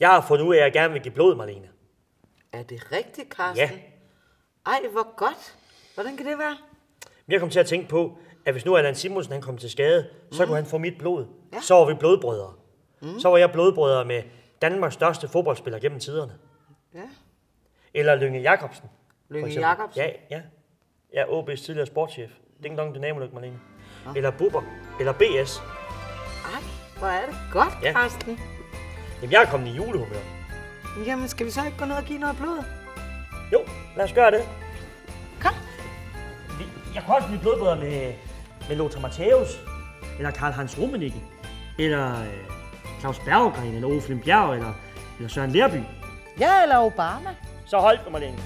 Jeg har fundet ud af, at jeg gerne vil give blod, Marlene. Er det rigtigt, Karsten? Ja. Ej, hvor godt. Hvordan kan det være? Jeg kom til at tænke på, at hvis nu Allan Simonsen han kom til skade, så kunne han få mit blod. Ja. Så var vi blodbrødre. Så var jeg blodbrødre med Danmarks største fodboldspiller gennem tiderne. Ja. Eller Lynge Jacobsen. for Lynge eksempel. Jacobsen? Ja. Jeg er OB's tidligere sportschef. Ding dong, Dynamo, Marlene. Eller Bubber. Eller BS. Ej, hvor er det godt, Ja. Karsten. Jamen, jeg er kommet i julehumør. Jamen, skal vi så ikke gå ned og give noget blod? Jo, lad os gøre det. Kom. Jeg kan også blive blodbrødre med Lothar Matthäus. Eller Karl-Heinz Rummenigge. Eller Claus Berggren. Eller Ove Flim Bjerg. Eller Søren Lerby. Ja, eller Obama. Så hold du, Marlene.